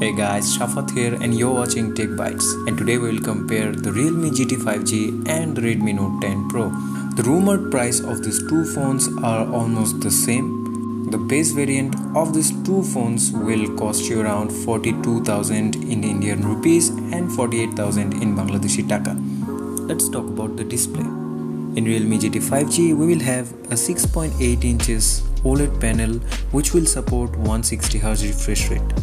Hey guys, Shafat here and you're watching Tech Bytes, and today we will compare the Realme GT 5G and the Redmi Note 10 Pro. The rumored price of these two phones are almost the same. The base variant of these two phones will cost you around 42,000 in Indian rupees and 48,000 in Bangladeshi taka. Let's talk about the display. In Realme GT 5G, we will have a 6.8 inches OLED panel which will support 160Hz refresh rate.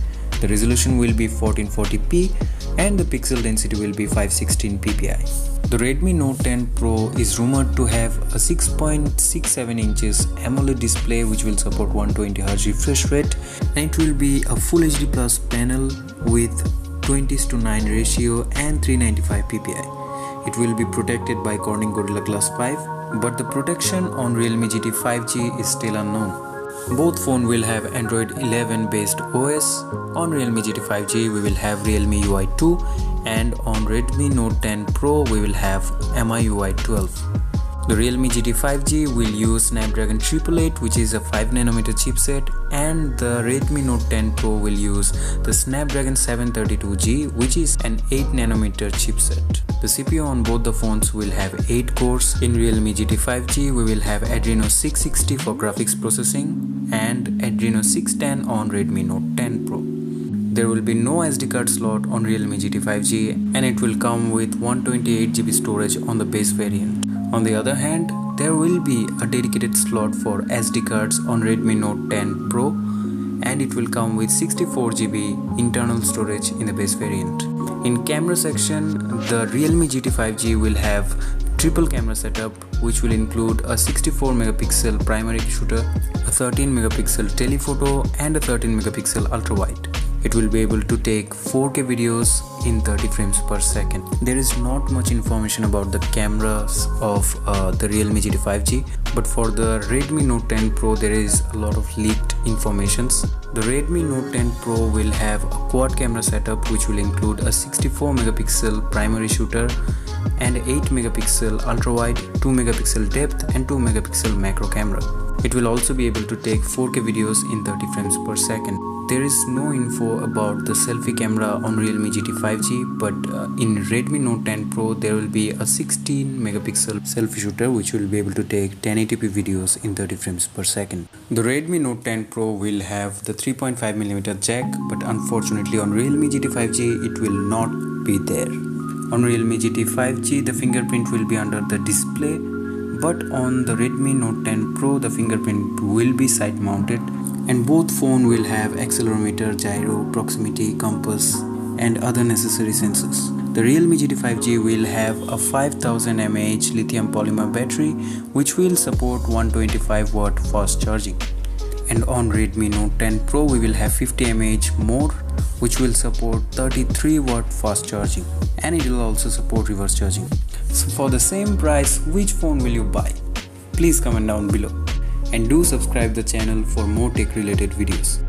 The resolution will be 1440p and the pixel density will be 516 ppi. The Redmi Note 10 Pro is rumored to have a 6.67 inches AMOLED display which will support 120Hz refresh rate, and it will be a Full HD Plus panel with 20:9 ratio and 395 ppi. It will be protected by Corning Gorilla Glass 5, but the protection on Realme GT 5G is still unknown. Both phones will have Android 11 based OS. On Realme GT 5G we will have Realme UI 2, and on Redmi Note 10 Pro we will have MIUI 12. The Realme GT 5G will use Snapdragon 888 which is a 5nm chipset, and the Redmi Note 10 Pro will use the Snapdragon 732G which is an 8nm chipset. The CPU on both the phones will have 8 cores. In Realme GT 5G we will have Adreno 660 for graphics processing and Adreno 610 on Redmi Note 10 Pro. There will be no SD card slot on Realme GT 5G, and it will come with 128GB storage on the base variant. On the other hand, there will be a dedicated slot for SD cards on Redmi Note 10 Pro, and it will come with 64GB internal storage in the base variant. In camera section, the Realme GT 5G will have triple camera setup which will include a 64MP primary shooter, a 13MP telephoto and a 13MP ultra wide. It will be able to take 4K videos in 30 frames per second. There is not much information about the cameras of the Realme GT 5G, but for the Redmi Note 10 Pro there is a lot of leaked informations. The Redmi Note 10 Pro will have a quad camera setup which will include a 64MP primary shooter and 8MP ultra wide, 2MP depth and 2MP macro camera. It will also be able to take 4K videos in 30 frames per second. There is no info about the selfie camera on Realme GT 5G, but in Redmi Note 10 Pro there will be a 16MP selfie shooter which will be able to take 1080p videos in 30 frames per second. The Redmi Note 10 Pro will have the 3.5mm jack, but unfortunately on Realme GT 5G it will not be there. On Realme GT 5G the fingerprint will be under the display, but on the Redmi Note 10 Pro the fingerprint will be side mounted, and both phones will have accelerometer, gyro, proximity, compass and other necessary sensors. The Realme GT 5G will have a 5000 mAh lithium polymer battery which will support 125W fast charging. And on Redmi Note 10 Pro we will have 50 mAh more which will support 33W fast charging, and it will also support reverse charging. So for the same price, which phone will you buy? Please comment down below, and do subscribe the channel for more tech related videos.